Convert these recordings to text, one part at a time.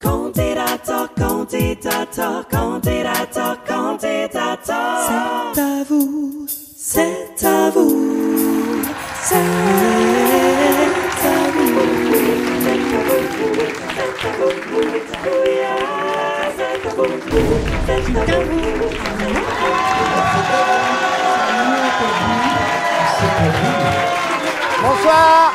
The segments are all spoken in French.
candidateur, candidateur, candidateur, candidateur. C'est à vous, c'est à vous, c'est à vous. Bonsoir.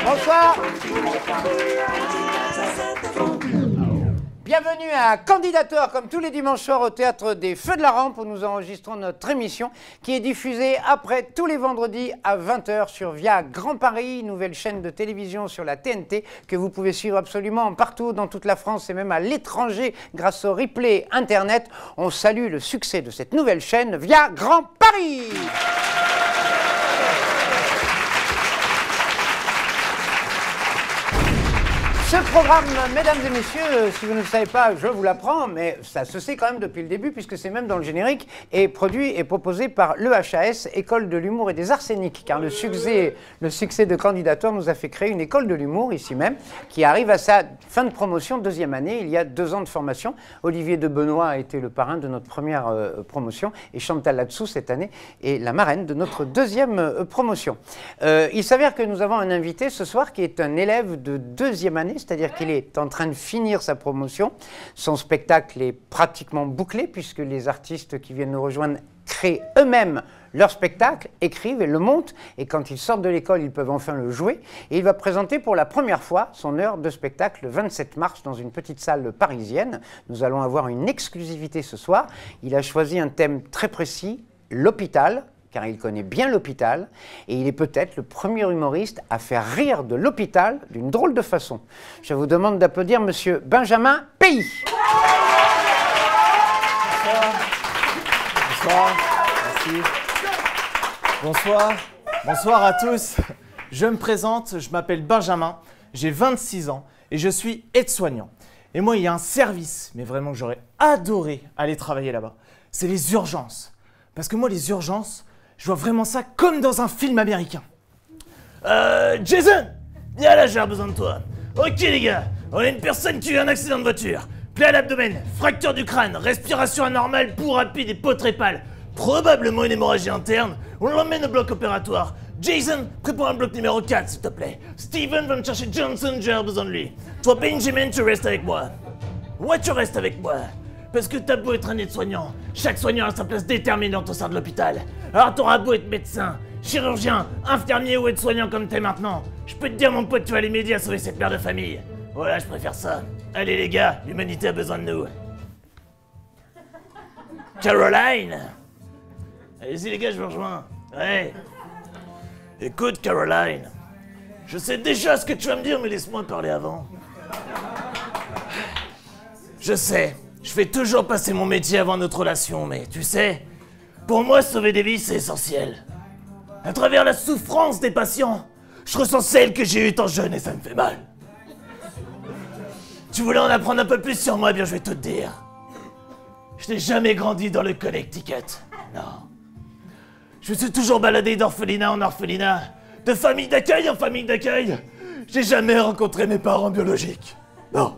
Bonsoir. Bienvenue à Candidateur, comme tous les dimanches soirs au Théâtre des Feux de la Rampe, où nous enregistrons notre émission qui est diffusée après tous les vendredis à 20h sur Via Grand Paris, nouvelle chaîne de télévision sur la TNT que vous pouvez suivre absolument partout dans toute la France et même à l'étranger grâce au replay Internet. On salue le succès de cette nouvelle chaîne Via Grand Paris. Ce programme, mesdames et messieurs, si vous ne le savez pas, je vous l'apprends, mais ça se sait quand même depuis le début, puisque c'est même dans le générique, est produit et proposé par l'EHAS, École de l'humour et des arts scéniques, car le succès de Candidateur nous a fait créer une école de l'humour, ici même, qui arrive à sa fin de promotion, deuxième année, il y a 2 ans de formation. Olivier de Benoît a été le parrain de notre première promotion, et Chantal Latsou, cette année, est la marraine de notre deuxième promotion. Il s'avère que nous avons un invité ce soir qui est un élève de 2e année, c'est-à-dire qu'il est en train de finir sa promotion. Son spectacle est pratiquement bouclé puisque les artistes qui viennent nous rejoindre créent eux-mêmes leur spectacle, écrivent et le montent. Et quand ils sortent de l'école, ils peuvent enfin le jouer. Et il va présenter pour la première fois son heure de spectacle le 27 mars dans une petite salle parisienne. Nous allons avoir une exclusivité ce soir. Il a choisi un thème très précis, l'hôpital, car il connaît bien l'hôpital, et il est peut-être le premier humoriste à faire rire de l'hôpital d'une drôle de façon. Je vous demande d'applaudir Monsieur Benjamin Pays. Bonsoir. Bonsoir. Merci. Bonsoir. Bonsoir à tous. Je me présente, je m'appelle Benjamin, j'ai 26 ans et je suis aide-soignant. Et moi, il y a un service, mais vraiment que j'aurais adoré aller travailler là-bas. C'est les urgences. Parce que moi, les urgences, je vois vraiment ça comme dans un film américain. Jason, viens là, j'ai besoin de toi. Ok les gars, on a une personne qui a eu un accident de voiture. Plaie à l'abdomen, fracture du crâne, respiration anormale, pouls rapide et peau trépale. Probablement une hémorragie interne. On l'emmène au bloc opératoire. Jason, prépare un bloc numéro 4 s'il te plaît. Steven va me chercher Johnson, j'ai besoin de lui. Toi Benjamin, tu restes avec moi. Ouais, tu restes avec moi. Parce que t'as beau être un aide-soignant, chaque soignant a sa place déterminante au sein de l'hôpital. Alors t'auras beau être médecin, chirurgien, infirmier ou aide-soignant comme t'es maintenant. Je peux te dire mon pote, tu vas aller m'aider à sauver cette mère de famille. Voilà, je préfère ça. Allez les gars, l'humanité a besoin de nous. Caroline. Allez-y les gars, je vous rejoins. Ouais. Écoute Caroline, je sais déjà ce que tu vas me dire, mais laisse-moi parler avant. Je sais. Je fais toujours passer mon métier avant notre relation, mais tu sais, pour moi, sauver des vies, c'est essentiel. À travers la souffrance des patients, je ressens celle que j'ai eue étant jeune et ça me fait mal. Tu voulais en apprendre un peu plus sur moi, eh bien je vais tout te dire. Je n'ai jamais grandi dans le Connecticut, non. Je me suis toujours baladé d'orphelinat en orphelinat, de famille d'accueil en famille d'accueil. J'ai jamais rencontré mes parents biologiques, non.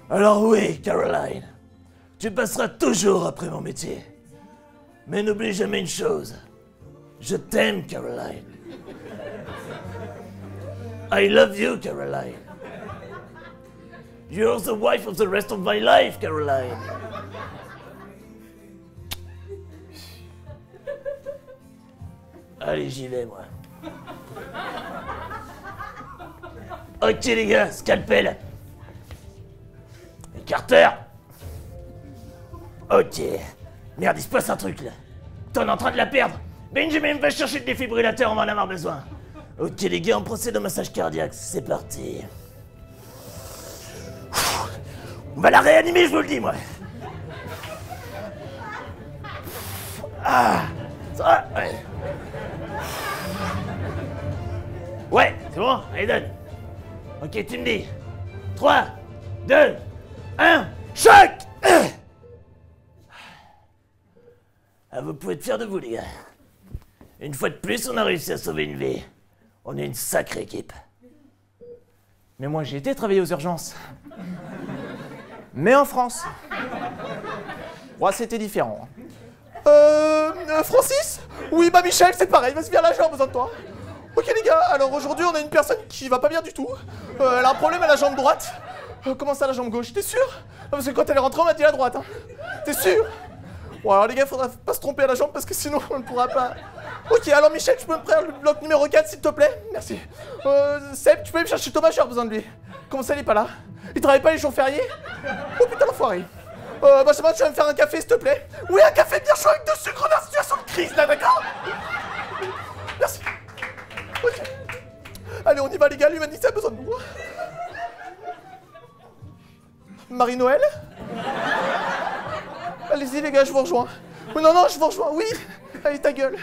Alors oui, Caroline, tu passeras toujours après mon métier. Mais n'oublie jamais une chose. Je t'aime, Caroline. I love you, Caroline. You're the wife of the rest of my life, Caroline. Allez, j'y vais, moi. Ok, les gars, scalpel. Carter. Ok. Merde, il se passe un truc là. T'en es en train de la perdre. Benjamin va chercher le défibrillateur, on va en avoir besoin. Ok les gars, on procède au massage cardiaque, c'est parti. On va la réanimer, je vous le dis moi. Ah, ça va, ouais. Ouais, c'est bon, allez donne. Ok, tu me dis. 3, 2, 1. Choc! Ah, vous pouvez être fiers de vous, les gars. Une fois de plus, on a réussi à sauver une vie. On est une sacrée équipe. Mais moi, j'ai été travailler aux urgences. Mais en France. Ouais, c'était différent. Francis? Oui, bah Michel, c'est pareil, vas-y, viens là, j'ai besoin de toi. Ok les gars, alors aujourd'hui on a une personne qui va pas bien du tout. Elle a un problème à la jambe droite. Comment ça, la jambe gauche? T'es sûr? Parce que quand elle est rentrée, on m'a dit la droite. Hein. T'es sûr? Bon alors les gars, faudra pas se tromper à la jambe parce que sinon on ne pourra pas... Ok, alors Michel, tu peux me prendre le bloc numéro 4 s'il te plaît? Merci. Seb, tu peux me chercher Thomas, j'ai besoin de lui. Comment ça, il est pas là? Il travaille pas les jours fériés? Oh putain, l'enfoiré. Benjamin, tu vas me faire un café s'il te plaît? Oui, un café bien chaud avec 2 sucres dans la situation de crise là, d'accord? Merci. Ok. Allez, on y va les gars, l'humanité a besoin de nous. Marie-Noël? Allez-y les gars, je vous rejoins. Oui, non, je vous rejoins, oui. Allez, ta gueule.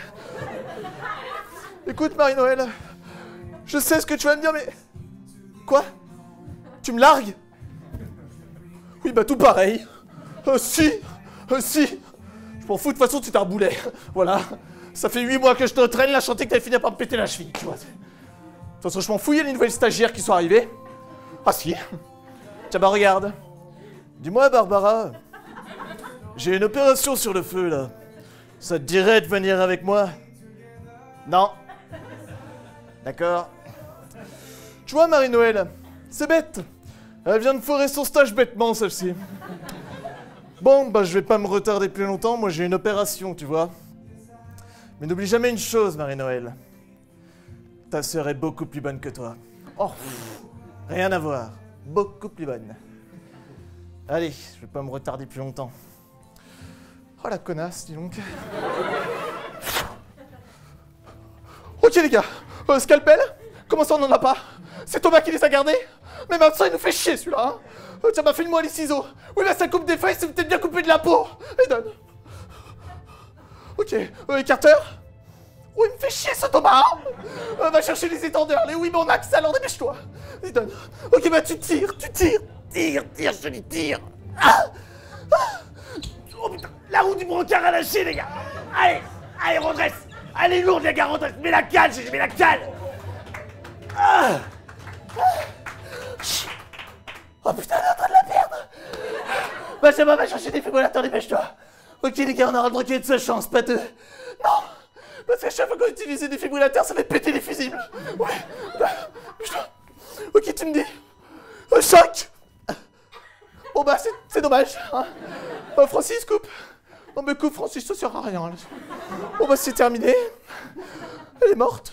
Écoute Marie-Noël, je sais ce que tu vas me dire, mais... Quoi? Tu me largues? Oui, bah tout pareil. Si. Je m'en fous, de toute façon, tu t'es un boulet. Voilà. Ça fait 8 mois que je te traîne, là, je sentais que t'allais finir par me péter la cheville, tu vois. De toute façon, je m'en fous, il y a les nouvelles stagiaires qui sont arrivées. Ah si. Tiens, bah regarde. Dis-moi, Barbara, j'ai une opération sur le feu, là. Ça te dirait de venir avec moi? Non. D'accord. Tu vois, Marie-Noël, c'est bête. Elle vient de foirer son stage bêtement, celle-ci. Bon, bah je vais pas me retarder plus longtemps, moi j'ai une opération, tu vois. Mais n'oublie jamais une chose, Marie-Noël. Ta sœur est beaucoup plus bonne que toi. Oh, rien à voir. Beaucoup plus bonne. Allez, je vais pas me retarder plus longtemps. Oh la connasse, dis donc. Ok les gars, scalpel? Comment ça on en a pas? C'est Thomas qui les a gardés? Mais maintenant il nous fait chier celui-là, hein. Tiens, bah file-moi les ciseaux. Oui, là ça coupe des feuilles, c'est peut-être bien coupé de la peau. Et donne. Ok, écarteur? Oui, il me fait chier ce Thomas, hein. Va chercher les étendeurs, les Wibonax, alors dépêche-toi. Et donne. Ok, bah tu tires. Tire, je te dis tire. Oh putain, la roue du brancard a lâché, les gars. Allez, redresse. Allez, lourde, les gars, redresse. Mets la cale, j'ai mis la cale. Oh putain, on est en train de la perdre. Benjamin, va chercher des fibrillateurs, dépêche-toi. Ok les gars, on aura le droit qu'il y ait de sa chance, pas deux. Non, parce qu'à chaque fois qu'on utilise des fibrillateurs, ça fait péter les fusibles. Ouais, putain. Ok, tu me dis. Choc. Bon bah, c'est dommage. Hein. Francis, coupe. Non mais coupe, Francis, ça sert à rien. Là. Bon bah, c'est terminé. Elle est morte.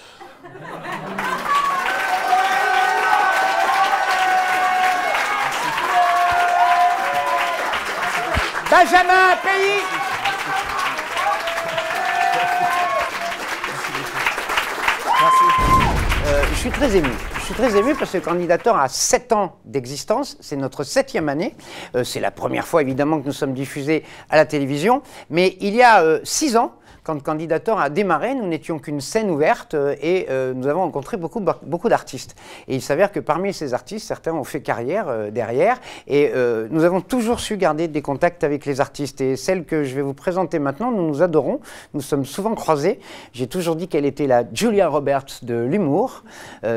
Benjamin, pays. Je suis très ému. Je suis très ému parce que Candidator a 7 ans d'existence. C'est notre 7e année. C'est la première fois, évidemment, que nous sommes diffusés à la télévision. Mais il y a 6 ans, quand Candidator a démarré, nous n'étions qu'une scène ouverte et nous avons rencontré beaucoup d'artistes. Et il s'avère que parmi ces artistes, certains ont fait carrière derrière et nous avons toujours su garder des contacts avec les artistes. Et celle que je vais vous présenter maintenant, nous nous adorons. Nous sommes souvent croisés. J'ai toujours dit qu'elle était la Julia Roberts de l'humour.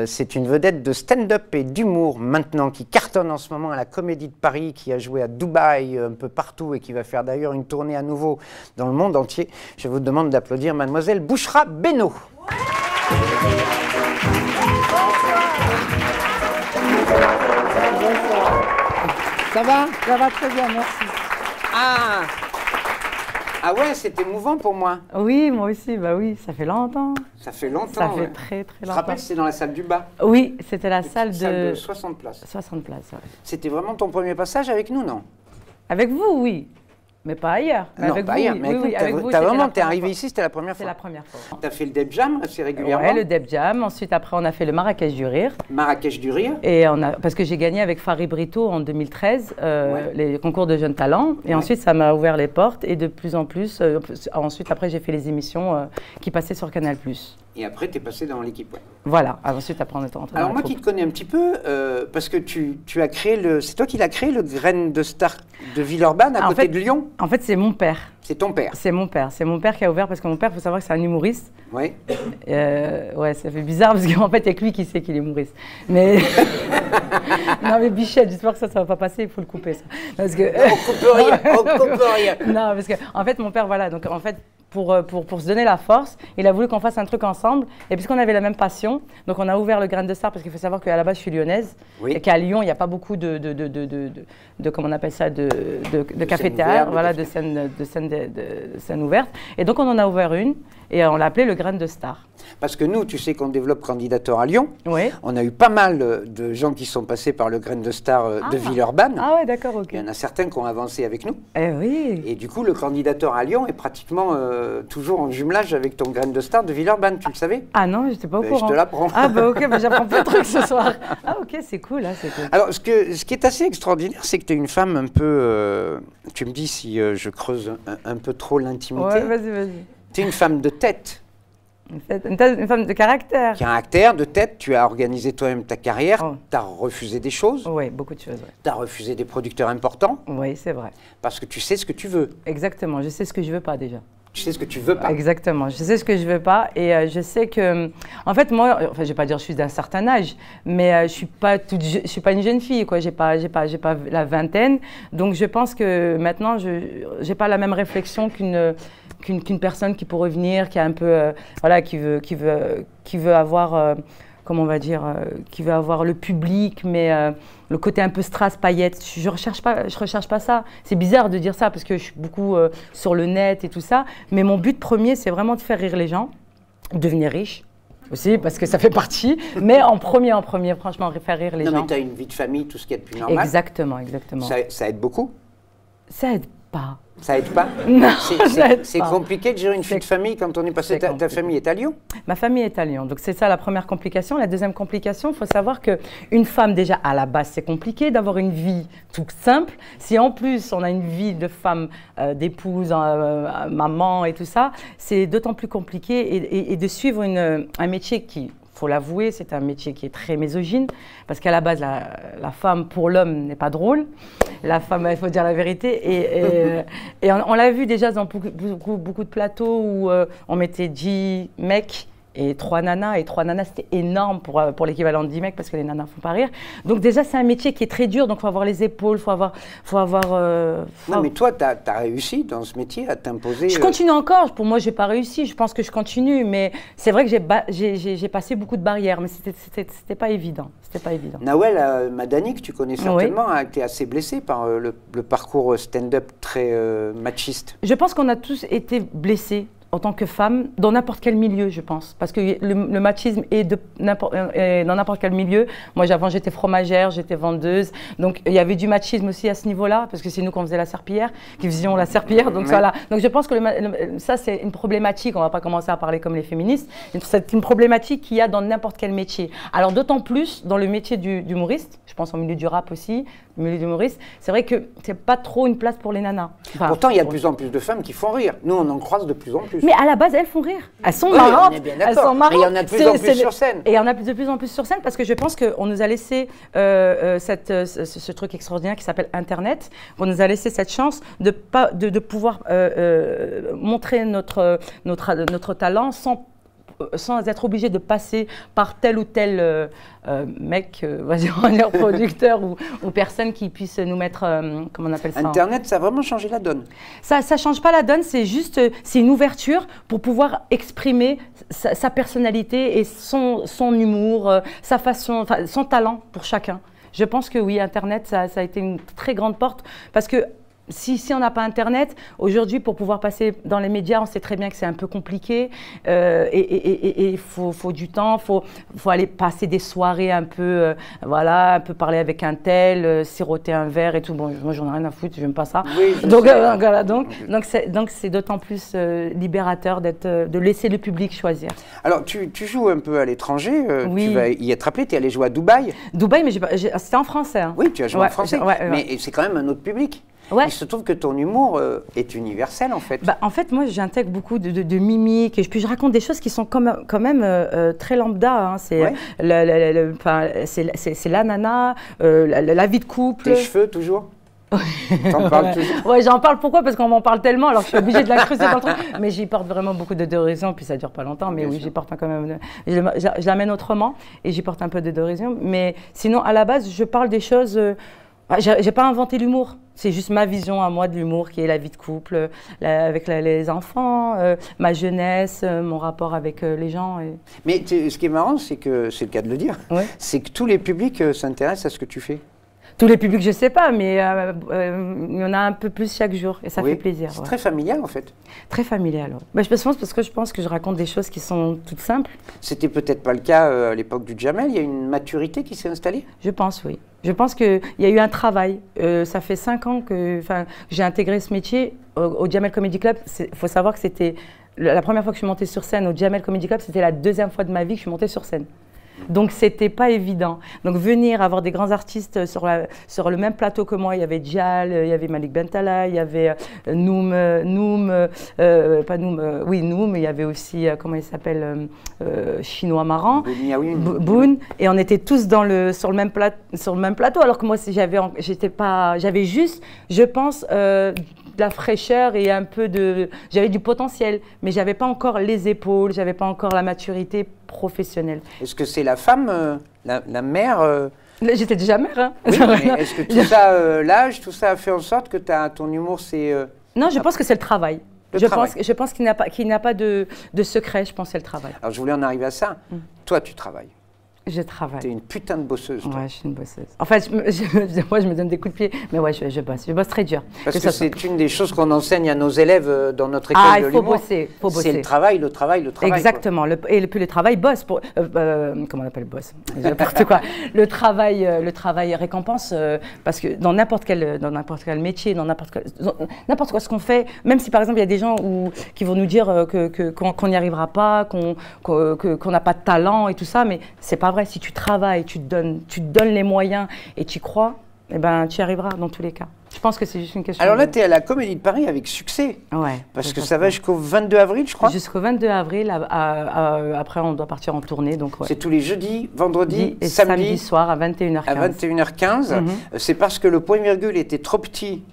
C'est une vedette de stand-up et d'humour maintenant qui cartonne en ce moment à la Comédie de Paris, qui a joué à Dubaï, un peu partout et qui va faire d'ailleurs une tournée à nouveau dans le monde entier. Je vous demande d'applaudir mademoiselle Bouchra Beno. Ça va? Ça va très bien, merci. Ah ouais, c'était émouvant pour moi. Oui, moi aussi, bah oui, ça fait longtemps. Ça fait longtemps. Ça fait ouais. très Je te longtemps. rappelle, c'était dans la salle du bas. Oui, c'était la salle de de 60 places. 60 places, ouais. C'était vraiment ton premier passage avec nous, non? Avec vous, oui. Mais pas ailleurs. Mais Non, avec pas vous, ailleurs. oui. Mais Oui, écoute, oui, avec vous, t'es c'était arrivé fois. ici, c'était la première C'est fois. la première fois. T'as fait le Deb Jam assez régulièrement. Ouais, le Deb Jam. Ensuite, après, on a fait le Marrakech du Rire. Marrakech du Rire. Et parce que j'ai gagné avec Farid Brito en 2013 les concours de jeunes talents. Et ensuite, ça m'a ouvert les portes. Et de plus en plus, ensuite, après, j'ai fait les émissions qui passaient sur Canal+. Et après, t'es passé dans l'équipe. Ouais. Voilà. Ensuite, après, on est rentré dans Alors la moi troupe. qui te connais un petit peu, parce que tu as créé c'est toi qui l'as créé, le grain de de Villeurbanne, à côté de Lyon? En fait, c'est mon père. C'est ton père? C'est mon père. C'est mon père qui a ouvert, parce que mon père, il faut savoir que c'est un humoriste. Oui. Ouais, ça fait bizarre, parce qu'en fait, il n'y a que lui qui sait qu'il est humoriste. Mais... non, mais Bichette, j'espère que ça ne va pas passer, il faut le couper, ça. Parce que... On coupe rien, on coupe rien. Non, parce que, en fait, mon père, voilà, donc en fait, pour se donner la force, il a voulu qu'on fasse un truc ensemble. Et puisqu'on avait la même passion, donc on a ouvert le Grain de Star, parce qu'il faut savoir qu'à la base, je suis lyonnaise. Oui. Et qu'à Lyon, il n'y a pas beaucoup de comment on appelle ça, de café-théâtre, voilà, de scènes ouvertes. Et donc, on en a ouvert une, et on l'a appelée le Grain de Star. Parce que nous, tu sais qu'on développe Candidator à Lyon. Oui. On a eu pas mal de gens qui sont passés par le Grain de Star de Villeurbanne. Ah ouais, d'accord, ok. Il y en a certains qui ont avancé avec nous. Eh oui. Et du coup, le Candidator à Lyon est pratiquement toujours en jumelage avec ton Grain de Star de Villeurbanne, tu le savais? Ah non, j'étais pas au courant. Je te l'apprends. Ah bah ok, bah, j'apprends plein de trucs ce soir. Ah ok, c'est cool, hein, c'est cool. Alors, ce qui est assez extraordinaire, c'est que tu es une femme un peu... tu me dis si je creuse un peu trop l'intimité. Ouais, vas-y. Tu es une femme de tête. Une femme de caractère. Caractère, de tête, tu as organisé toi-même ta carrière, tu as refusé des choses. Oui, beaucoup de choses. Ouais. Tu as refusé des producteurs importants. Oui, c'est vrai. Parce que tu sais ce que tu veux. Exactement, je sais ce que je veux pas déjà. Tu sais ce que tu veux pas. Exactement, je sais ce que je veux pas et je sais que, en fait, moi, enfin, je vais pas dire que je suis d'un certain âge, mais je suis pas une jeune fille, quoi. J'ai pas la vingtaine, donc je pense que maintenant, j'ai pas la même réflexion qu'une personne qui pourrait venir, qui a un peu, voilà, qui veut avoir, comment on va dire, qui veut avoir le public, mais le côté un peu strass, paillettes. Je recherche pas ça. C'est bizarre de dire ça parce que je suis beaucoup sur le net et tout ça. Mais mon but premier, c'est vraiment de faire rire les gens, devenir riche aussi parce que ça fait partie. Mais en premier, franchement, faire rire les gens. Non, mais tu as une vie de famille, tout ce qui est de plus normal. Exactement. Ça aide beaucoup? Ça aide pas. Ça aide pas? Non, c'est compliqué de gérer une vie de famille quand on est passé. Ta famille est à Lyon? Ma famille est à Lyon. Donc c'est ça la première complication. La deuxième complication, il faut savoir qu'une femme, déjà à la base, c'est compliqué d'avoir une vie toute simple. Si en plus on a une vie de femme, d'épouse, maman et tout ça, c'est d'autant plus compliqué et de suivre un métier qui... Il faut l'avouer, c'est un métier qui est très misogyne, parce qu'à la base, la femme pour l'homme n'est pas drôle. La femme, il faut dire la vérité. Et on l'a vu déjà dans beaucoup de plateaux où on mettait 10 mecs et 3 nanas. Et 3 nanas, c'était énorme pour l'équivalent de 10 mecs, parce que les nanas ne font pas rire. Donc déjà, c'est un métier qui est très dur, donc il faut avoir les épaules, il faut avoir... Non, mais toi, tu as réussi dans ce métier à t'imposer... Je continue encore. Pour moi, je n'ai pas réussi. Je pense que je continue. Mais c'est vrai que j'ai passé beaucoup de barrières, mais c'était pas évident. C'était pas évident. Nawel Madani, que tu connais certainement, a été assez blessé par le parcours stand-up très machiste. Je pense qu'on a tous été blessés en tant que femme, dans n'importe quel milieu, je pense. Parce que le machisme est dans n'importe quel milieu. Moi, avant, j'étais fromagère, j'étais vendeuse. Donc, il y avait du machisme aussi à ce niveau-là, parce que c'est nous qu'on faisait la serpillière, qui faisions la serpillière. Donc, voilà. Donc, je pense que ça, c'est une problématique. On ne va pas commencer à parler comme les féministes. C'est une problématique qu'il y a dans n'importe quel métier. Alors, d'autant plus dans le métier d'humoriste. Je pense au milieu du rap aussi, le milieu d'humoriste. C'est vrai que c'est pas trop une place pour les nanas. Enfin, pourtant, il y a de plus en plus de femmes qui font rire. Nous, on en croise de plus en plus. Mais à la base, elles font rire. Elles sont marrantes. Elles sont marrantes. Et il y en a de plus en plus sur scène. Et il y en a de plus en plus sur scène parce que je pense qu'on nous a laissé ce truc extraordinaire qui s'appelle Internet. On nous a laissé cette chance de pouvoir montrer notre talent sans être obligé de passer par tel ou tel mec, on va dire producteur ou personne qui puisse nous mettre, comment on appelle ça? Internet, ça a vraiment changé la donne. Ça ne change pas la donne, c'est juste, c'est une ouverture pour pouvoir exprimer sa personnalité et son humour, sa façon, son talent pour chacun. Je pense que oui, Internet, ça a été une très grande porte parce que si on n'a pas Internet, aujourd'hui, pour pouvoir passer dans les médias, on sait très bien que c'est un peu compliqué et il faut du temps, faut aller passer des soirées un peu, voilà, un peu parler avec un tel, siroter un verre et tout. Bon, moi, j'en ai rien à foutre, je n'aime pas ça. Oui, donc c'est d'autant plus libérateur de laisser le public choisir. Alors, tu joues un peu à l'étranger, oui. Tu vas y être appelé, tu es allé jouer à Dubaï. Dubaï, mais c'était en français. Hein. Oui, tu as joué en français, mais c'est quand même un autre public. Ouais. Il se trouve que ton humour est universel, en fait. En fait, moi, j'intègre beaucoup de mimiques et puis je raconte des choses qui sont quand même très lambda. Hein. C'est la nana, la vie de couple. Tes cheveux, toujours? T'en parles toujours? Ouais, j'en parle. Pourquoi? Parce qu'on m'en parle tellement, alors que je suis obligée de la creuser dans le truc. Mais j'y porte vraiment beaucoup de dérision, puis ça dure pas longtemps. Mais Bien oui, sûr. j'y porte quand même. Je l'amène autrement et j'y porte un peu de dérision. Mais sinon, à la base, je parle des choses. J'ai pas inventé l'humour. C'est juste ma vision à moi de l'humour, qui est la vie de couple, avec les enfants, ma jeunesse, mon rapport avec les gens. Mais ce qui est marrant, c'est que, c'est le cas de le dire, Ouais. c'est que tous les publics s'intéressent à ce que tu fais. Tous les publics, je sais pas, mais il y en a un peu plus chaque jour et ça Oui. fait plaisir. C'est Ouais. très familial en fait. Très familial. Ouais. Bah, je pense parce que je pense que je raconte des choses qui sont toutes simples. C'était peut-être pas le cas à l'époque du Jamel. Il y a une maturité qui s'est installée. Je pense, oui. Je pense qu'il y a eu un travail. Ça fait 5 ans que j'ai intégré ce métier au Jamel Comedy Club. Il faut savoir que c'était la première fois que je suis montée sur scène au Jamel Comedy Club, c'était la 2e fois de ma vie que je suis montée sur scène. Donc, c'était pas évident. Donc, venir avoir des grands artistes sur le même plateau que moi, il y avait Djal, il y avait Malik Bentala, il y avait Noum, il y avait aussi, comment il s'appelle, Chinois Marrant, Boone, et on était tous sur le même plateau, alors que moi, j'avais juste, je pense, de la fraîcheur et un peu j'avais du potentiel, mais j'avais pas encore les épaules, j'avais pas encore la maturité professionnelle. Est-ce que c'est la femme, la mère J'étais déjà mère, hein. Oui, mais est-ce que tout ça, l'âge, tout ça a fait en sorte que ton humour, c'est... Non, je pense que c'est le travail. Le travail. Je pense qu'il n'y a pas de secret, je pense que c'est le travail. Alors, je voulais en arriver à ça. Toi, tu travailles. Je travaille. T'es une putain de bosseuse, toi. Ouais, je suis une bosseuse. En fait, moi, je me donne des coups de pied, mais ouais, je bosse. Je bosse très dur. Parce que c'est une des choses qu'on enseigne à nos élèves dans notre école de il faut l'humour. bosser, faut bosser. C'est le travail, le travail, le travail. Exactement. Et puis le travail bosse. Comment on appelle bosse? N'importe quoi. Le travail récompense, parce que dans n'importe quel métier, dans n'importe quoi ce qu'on fait, même si par exemple il y a des gens qui vont nous dire qu'on n'y arrivera pas, qu'on n'a pas de talent et tout ça, mais c'est pas vrai. Si tu travailles, tu te donnes les moyens et tu crois, eh ben, tu y arriveras dans tous les cas. Je pense que c'est juste une question. Alors là, tu es à la Comédie de Paris avec succès. Ouais. Parce que ça va jusqu'au 22 avril, je crois. Jusqu'au 22 avril. Après, on doit partir en tournée. Donc, ouais. C'est tous les jeudis, vendredis, et samedi soir à 21h15. À 21h15. C'est parce que le point-virgule était trop petit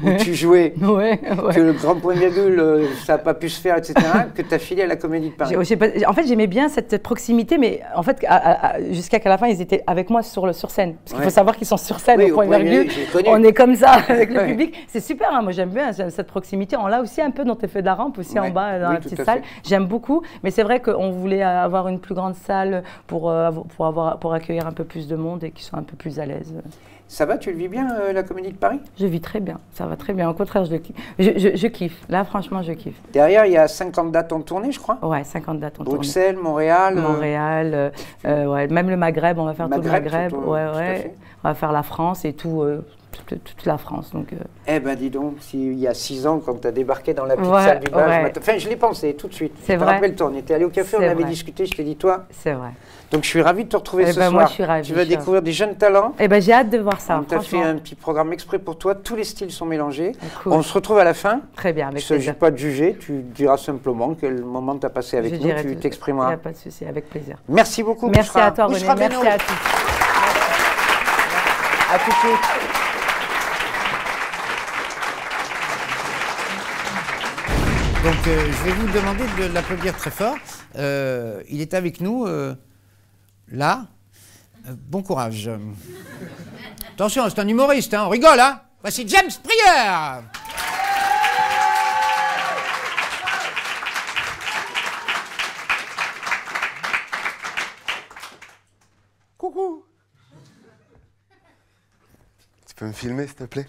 où tu jouais, que le grand point-virgule, ça n'a pas pu se faire, etc., que tu as filé à la Comédie de Paris. En fait, j'aimais bien cette proximité, mais en fait, jusqu'à qu'à la fin, ils étaient avec moi sur scène. Parce qu'il faut savoir qu'ils sont sur scène au point-virgule. On est comme ça avec le public. C'est super, hein, moi j'aime bien cette proximité. On l'a aussi un peu dans tes feux de la rampe, aussi en bas, dans la petite salle. J'aime beaucoup, mais c'est vrai qu'on voulait avoir une plus grande salle pour accueillir un peu plus de monde et qu'ils soient un peu plus à l'aise. Ça va, tu le vis bien, la Comédie de Paris? Je vis très bien, ça va très bien. Au contraire, je kiffe. Là, franchement, je kiffe. Derrière, il y a 50 dates en tournée, je crois. Ouais, 50 dates en tournée. Bruxelles, Montréal. Ouais, même le Maghreb, on va faire tout le Maghreb. Ouais. On va faire la France et toute la France. Donc, Eh ben, dis donc, il y a 6 ans, quand tu as débarqué dans la petite salle du bas, enfin, je l'ai pensé tout de suite. C'est vrai. Rappelle-toi, on était allé au café, on avait discuté, je t'ai dit, toi. C'est vrai. Donc, je suis ravi de te retrouver ce soir. Moi, je suis ravie. Tu vas découvrir des jeunes talents. Eh ben, j'ai hâte de voir ça. On t'a fait un petit programme exprès pour toi. Tous les styles sont mélangés. Cool. On se retrouve à la fin. Très bien, avec plaisir. Il ne s'agit pas de juger. Tu diras simplement quel moment tu as passé avec nous. Tu t'exprimeras. Il n'y a pas de souci, avec plaisir. Merci beaucoup. Merci à toi, René. Merci à tous. À tout de suite. Donc, je vais vous demander de l'applaudir très fort. Il est avec nous, là. Bon courage. Attention, c'est un humoriste, hein, on rigole, hein. Voici James Prieur. Coucou. Tu peux me filmer, s'il te plaît?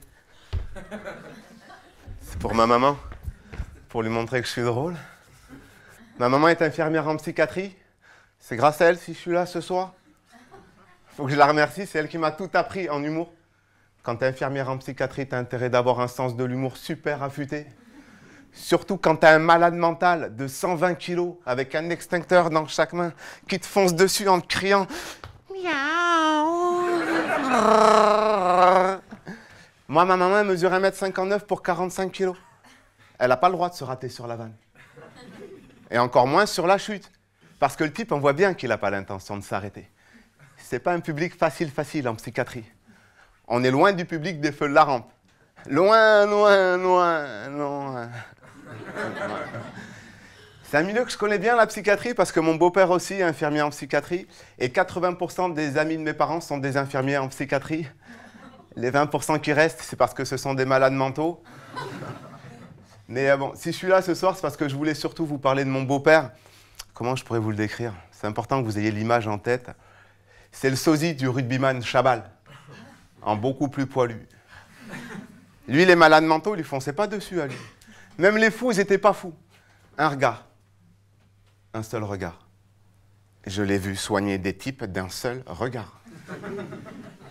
C'est pour ma maman. Pour lui montrer que je suis drôle. Ma maman est infirmière en psychiatrie. C'est grâce à elle si je suis là ce soir. Faut que je la remercie, c'est elle qui m'a tout appris en humour. Quand t'es infirmière en psychiatrie, t'as intérêt d'avoir un sens de l'humour super affûté. Surtout quand t'as un malade mental de 120 kilos avec un extincteur dans chaque main qui te fonce dessus en te criant « Miaou ». Moi, ma maman elle mesure 1m59 pour 45 kilos. Elle n'a pas le droit de se rater sur la vanne. Et encore moins sur la chute. Parce que le type, on voit bien qu'il n'a pas l'intention de s'arrêter. C'est pas un public facile en psychiatrie. On est loin du public des feux de la rampe. Loin, loin, loin, loin. C'est un milieu que je connais bien, la psychiatrie, parce que mon beau-père aussi est infirmier en psychiatrie. Et 80% des amis de mes parents sont des infirmiers en psychiatrie. Les 20% qui restent, c'est parce que ce sont des malades mentaux. Mais bon, si je suis là ce soir, c'est parce que je voulais surtout vous parler de mon beau-père. Comment je pourrais vous le décrire? C'est important que vous ayez l'image en tête. C'est le sosie du rugbyman Chabal, en beaucoup plus poilu. Lui, les malades mentaux, ils lui fonçaient pas dessus à lui. Même les fous, ils n'étaient pas fous. Un regard. Un seul regard. Je l'ai vu soigner des types d'un seul regard.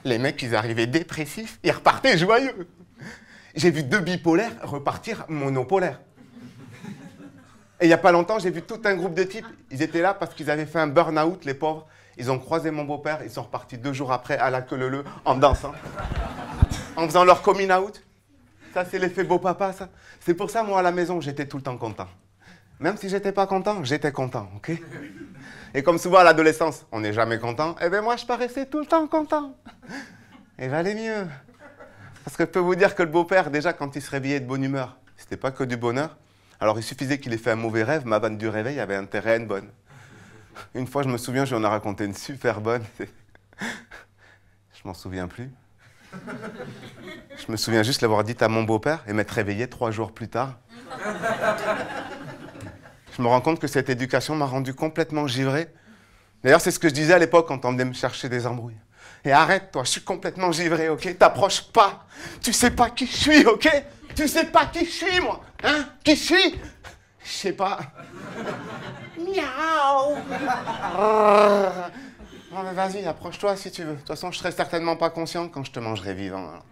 Les mecs, ils arrivaient dépressifs, ils repartaient joyeux. J'ai vu 2 bipolaires repartir monopolaires. Et il n'y a pas longtemps, j'ai vu tout un groupe de types. Ils étaient là parce qu'ils avaient fait un burn-out, les pauvres. Ils ont croisé mon beau-père, ils sont repartis 2 jours après à la queue leu en dansant. En faisant leur coming out. Ça, c'est l'effet beau papa, ça. C'est pour ça, moi, à la maison, j'étais tout le temps content. Même si j'étais pas content, j'étais content, ok? Et comme souvent à l'adolescence, on n'est jamais content, eh bien moi, je paraissais tout le temps content. Et valait mieux. Parce que je peux vous dire que le beau-père, déjà, quand il se réveillait de bonne humeur, c'était pas que du bonheur. Alors, il suffisait qu'il ait fait un mauvais rêve, ma vanne du réveil avait intérêt à une bonne. Une fois, je me souviens, je lui en ai raconté une super bonne. Je m'en souviens plus. Je me souviens juste l'avoir dite à mon beau-père et m'être réveillé 3 jours plus tard. Je me rends compte que cette éducation m'a rendu complètement givré. D'ailleurs, c'est ce que je disais à l'époque quand on venait me chercher des embrouilles. Et arrête, toi, je suis complètement givré, ok? T'approches pas. Tu sais pas qui je suis, ok? Tu sais pas qui je suis, moi. Hein? Qui je suis? Je sais pas. Miaou. Non, mais vas-y, approche-toi si tu veux. De toute façon, je serai certainement pas conscient quand je te mangerai vivant. Alors.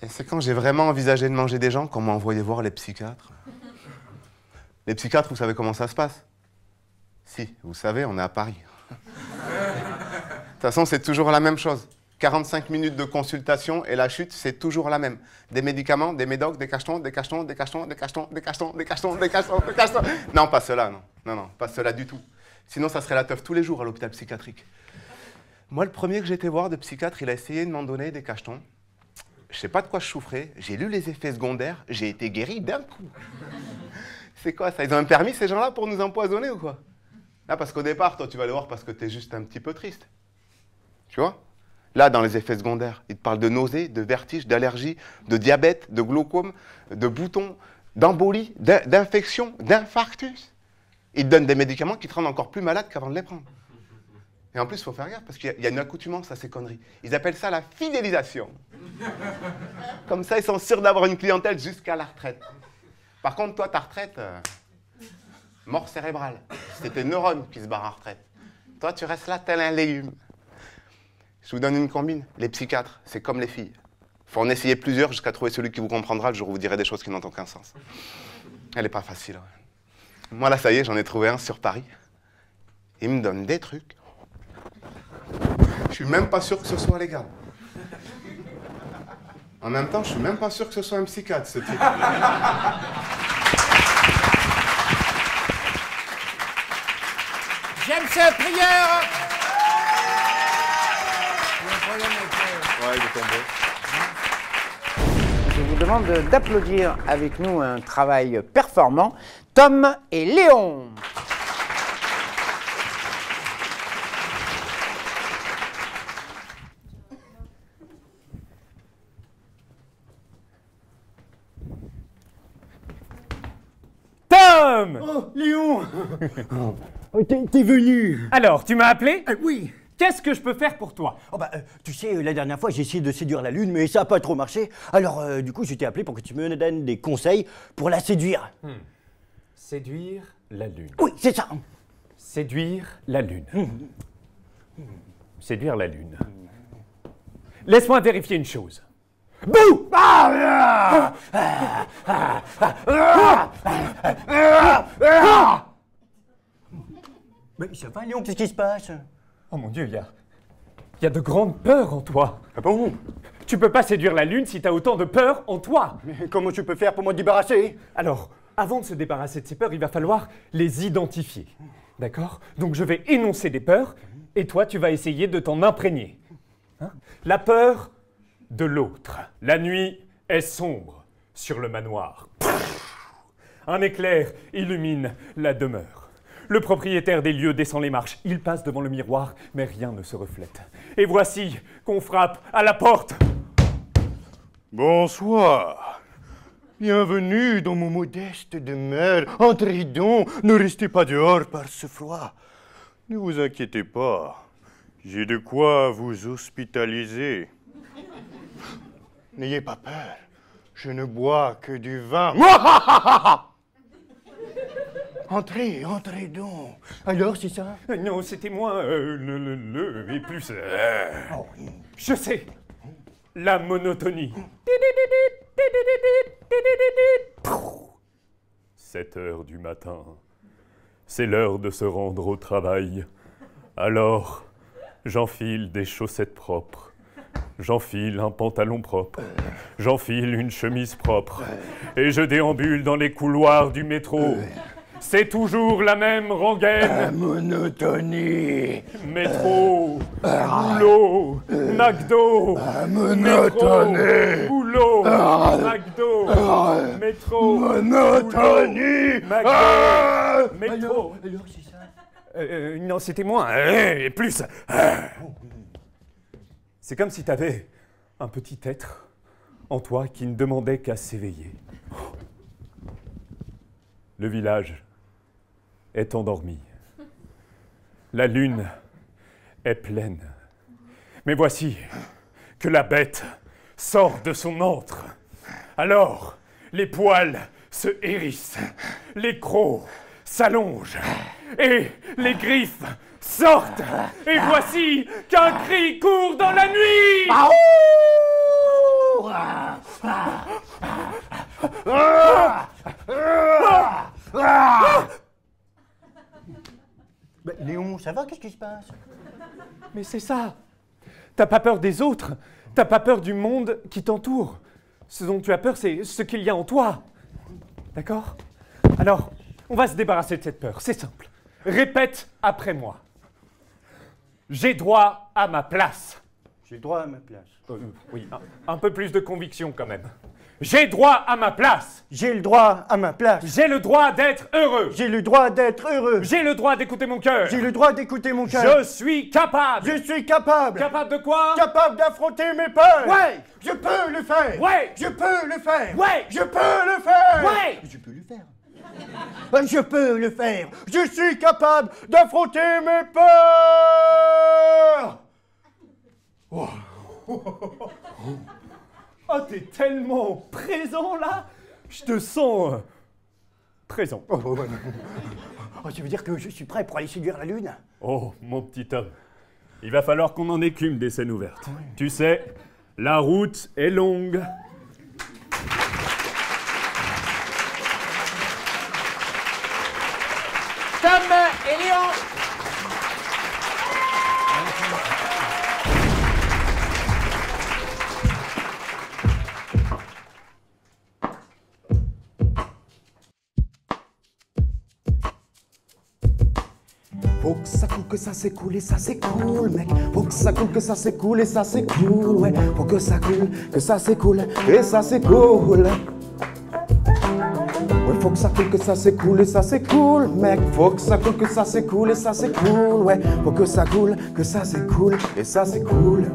Et c'est quand j'ai vraiment envisagé de manger des gens qu'on m'a envoyé voir les psychiatres. Les psychiatres, vous savez comment ça se passe? Si, vous savez, on est à Paris. De toute façon, c'est toujours la même chose. 45 minutes de consultation et la chute, c'est toujours la même. Des médicaments, des médocs, des cachetons, des cachetons, des cachetons, des cachetons, des cachetons, des cachetons, des cachetons, des cachetons. Non, pas cela, non. Non, non, pas cela du tout. Sinon, ça serait la teuf tous les jours à l'hôpital psychiatrique. Moi, le premier que j'ai été voir de psychiatre, il a essayé de m'en donner des cachetons. Je sais pas de quoi je souffrais. J'ai lu les effets secondaires. J'ai été guéri d'un coup. C'est quoi ça? Ils ont un permis, ces gens-là, pour nous empoisonner ou quoi? Là, parce qu'au départ, toi, tu vas le voir parce que tu es juste un petit peu triste. Tu vois? Là, dans les effets secondaires, ils te parlent de nausées, de vertiges, d'allergies, de diabète, de glaucome, de boutons, d'embolie, d'infection, d'infarctus. Ils te donnent des médicaments qui te rendent encore plus malade qu'avant de les prendre. Et en plus, il faut faire gaffe parce qu'il y a une accoutumance à ces conneries. Ils appellent ça la fidélisation. Comme ça, ils sont sûrs d'avoir une clientèle jusqu'à la retraite. Par contre, toi, ta retraite, mort cérébrale. C'est tes neurones qui se barrent en retraite. Toi, tu restes là tel un légume. Je vous donne une combine. Les psychiatres, c'est comme les filles. Il faut en essayer plusieurs jusqu'à trouver celui qui vous comprendra. Le jour où vous direz des choses qui n'ont aucun sens. Elle n'est pas facile. Ouais. Moi, là, ça y est, j'en ai trouvé un sur Paris. Il me donne des trucs. Je suis même pas sûr que ce soit légal. En même temps, je suis même pas sûr que ce soit un psychiatre, ce type. James Prieur. Ouais, il est tombé. Je vous demande d'applaudir avec nous un travail performant, Tom et Léon. Tom! Oh, Léon! Oh, t'es venu! Alors, tu m'as appelé? Oui! Qu'est-ce que je peux faire pour toi? Oh bah, tu sais, la dernière fois, j'ai essayé de séduire la lune, mais ça n'a pas trop marché. Alors, du coup, je t'ai appelé pour que tu me donnes des conseils pour la séduire. Séduire la lune. Oui, c'est ça! Séduire la lune. Séduire la lune. Laisse-moi vérifier une chose. Bouh! Mais ça va, Léon, qu'est-ce qui se passe? Oh mon Dieu, il y a de grandes peurs en toi. Ah bon? Tu peux pas séduire la lune si tu as autant de peurs en toi. Mais comment tu peux faire pour m'en débarrasser? Alors, avant de se débarrasser de ces peurs, il va falloir les identifier. D'accord? Donc je vais énoncer des peurs et toi, tu vas essayer de t'en imprégner. Hein? La peur de l'autre. La nuit est sombre sur le manoir. Un éclair illumine la demeure. Le propriétaire des lieux descend les marches. Il passe devant le miroir, mais rien ne se reflète. Et voici qu'on frappe à la porte. Bonsoir. Bienvenue dans mon modeste demeure. Entrez donc, ne restez pas dehors par ce froid. Ne vous inquiétez pas, j'ai de quoi vous hospitaliser. N'ayez pas peur, je ne bois que du vin. Entrez, entrez donc. Alors, c'est ça? Non, c'était moi, et plus... Je sais, la monotonie. 7 heures du matin, c'est l'heure de se rendre au travail. Alors, j'enfile des chaussettes propres, j'enfile un pantalon propre, j'enfile une chemise propre, et je déambule dans les couloirs du métro. C'est toujours la même rengaine. Monotonie. Métro, boulot, McDo. Monotonie. Boulot, McDo. Métro, Monotonie. McDo. Métro. Alors, c'est ça? Non, c'était moi. Et plus. C'est comme si t'avais un petit être en toi qui ne demandait qu'à s'éveiller. Le village est endormi. La lune est pleine. Mais voici que la bête sort de son antre. Alors, les poils se hérissent, les crocs s'allongent et les griffes sortent. Et voici qu'un cri court dans la nuit. Bah, Léon, ça va? Qu'est-ce qui se passe? Mais c'est ça. T'as pas peur des autres. T'as pas peur du monde qui t'entoure. Ce dont tu as peur, c'est ce qu'il y a en toi. D'accord? Alors, on va se débarrasser de cette peur. C'est simple. Répète après moi. J'ai droit à ma place. J'ai le droit à ma place. Oui, un peu plus de conviction quand même. J'ai droit à ma place. J'ai le droit à ma place. J'ai le droit d'être heureux. J'ai le droit d'être heureux. J'ai le droit d'écouter mon cœur. J'ai le droit d'écouter mon cœur. Je suis capable. Je suis capable. Capable de quoi? Capable d'affronter mes peurs. Ouais. Je peux le faire. Ouais. Je peux le faire. Ouais. Je peux le faire. Ouais. Je peux le faire. Je peux le faire. Je suis capable d'affronter mes peurs. Oh, t'es tellement présent là. Je te sens présent. Ça veut dire que je suis prêt pour aller séduire la lune? Oh, mon petit homme. Il va falloir qu'on en écume des scènes ouvertes. Oui. Tu sais, la route est longue. Tom et Léon. Faut que ça coule, que ça s'écoule et ça c'est cool, mec. Faut que ça coule, que ça s'écoule et ça c'est cool, ouais. Faut que ça coule, que ça s'écoule et ça c'est cool. Ouais, faut que ça coule, que ça s'écoule et ça c'est cool, mec. Faut que ça coule, que ça s'écoule et ça c'est cool, ouais. Faut que ça coule, que ça s'écoule et ça c'est cool.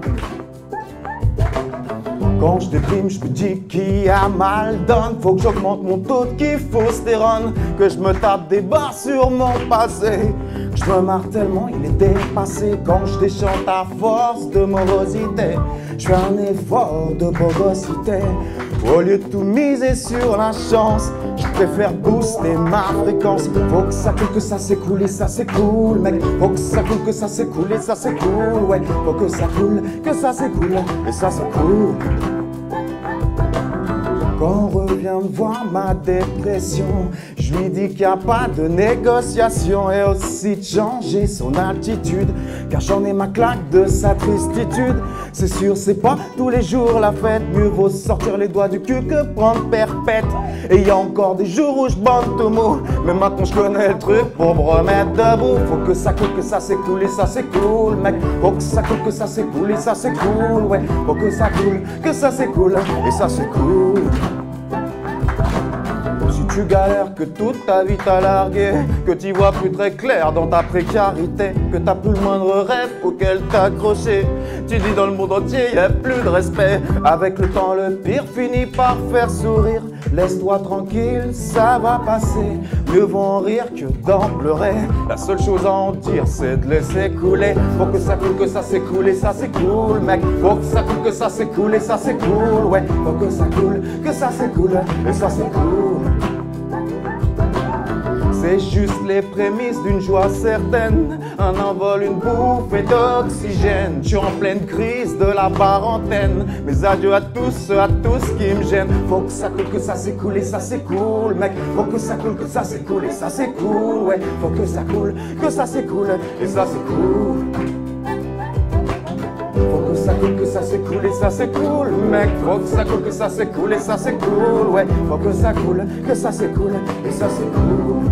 Quand je déprime, je me dis qui a mal donne. Faut que j'augmente mon taux de kiffostérone, que je me tape des barres sur mon passé. Je me marre tellement, il est dépassé. Quand je déchante à force de morosité, je fais un effort de bogosité. Au lieu de tout miser sur la chance, je préfère booster ma fréquence. Faut que ça coule, que ça s'écoule et ça c'est cool, mec. Faut que ça coule, que ça s'écoule et ça c'est cool, ouais. Faut que ça coule, que ça s'écoule et ça c'est cool. Quand on revient vient me voir ma dépression. Je lui dis qu'il n'y a pas de négociation et aussi de changer son attitude, car j'en ai ma claque de sa tristitude. C'est sûr, c'est pas tous les jours la fête, mieux vaut sortir les doigts du cul que prendre perpète. Et il y a encore des jours où je bande tout mou, mais maintenant je connais le truc pour me remettre debout. Faut que ça coule, que ça s'écoule et ça c'est cool, mec. Faut que ça coule, que ça s'écoule et ça c'est cool, ouais. Faut que ça coule, que ça s'écoule et ça c'est cool. Si tu galères, que toute ta vie t'a largué, que tu vois plus très clair dans ta précarité, que t'as plus le moindre rêve auquel t'accrocher, tu dis dans le monde entier y a plus de respect. Avec le temps le pire finit par faire sourire. Laisse-toi tranquille, ça va passer. Mieux vaut en rire que d'en pleurer. La seule chose à en dire c'est de laisser couler. Faut que ça coule, que ça s'écoule et ça c'est cool, mec. Faut que ça coule, que ça s'écoule et ça c'est cool, ouais. Faut que ça coule, que ça s'écoule et ça c'est cool. C'est juste les prémices d'une joie certaine. Un envol, une bouffée d'oxygène. Je suis en pleine crise de la quarantaine. Mes adieux à tous qui me gênent. Faut que ça coule, que ça s'écoule et ça c'est cool, mec. Faut que ça coule, que ça s'écoule et ça c'est cool, ouais. Faut que ça coule, que ça s'écoule et ça c'est cool. Faut que ça coule, que ça s'écoule et ça c'est cool, mec. Faut que ça coule, que ça s'écoule et ça c'est cool, ouais. Faut que ça coule, que ça s'écoule et ça c'est cool.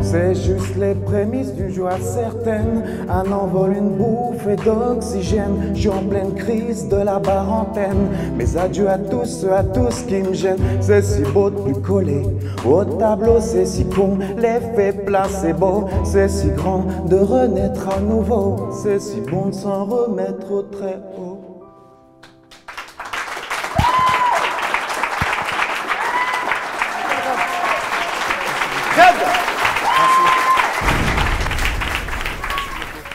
C'est juste les prémices d'une joie certaine. Un envol, une bouffée d'oxygène. Je suis en pleine crise de la quarantaine. Mes adieux à tous qui me gênent. C'est si beau de plus coller au tableau, c'est si con l'effet placebo. C'est si grand de renaître à nouveau. C'est si bon de s'en remettre au très haut.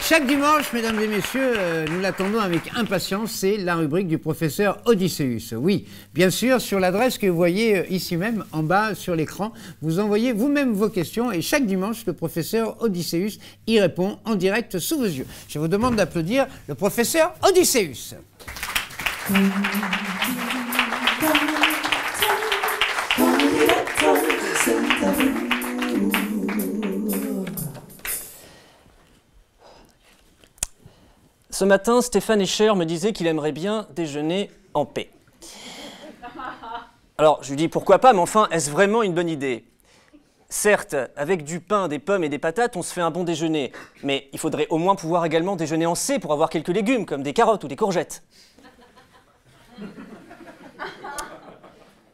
Chaque dimanche, mesdames et messieurs, nous l'attendons avec impatience, c'est la rubrique du professeur Odysseus. Oui, bien sûr, sur l'adresse que vous voyez ici même, en bas sur l'écran, vous envoyez vous-même vos questions et chaque dimanche, le professeur Odysseus y répond en direct sous vos yeux. Je vous demande d'applaudir le professeur Odysseus. Ce matin, Stéphane Escher me disait qu'il aimerait bien déjeuner en paix. Alors, je lui dis pourquoi pas, mais enfin, est-ce vraiment une bonne idée? Certes, avec du pain, des pommes et des patates, on se fait un bon déjeuner. Mais il faudrait au moins pouvoir également déjeuner en C pour avoir quelques légumes, comme des carottes ou des courgettes.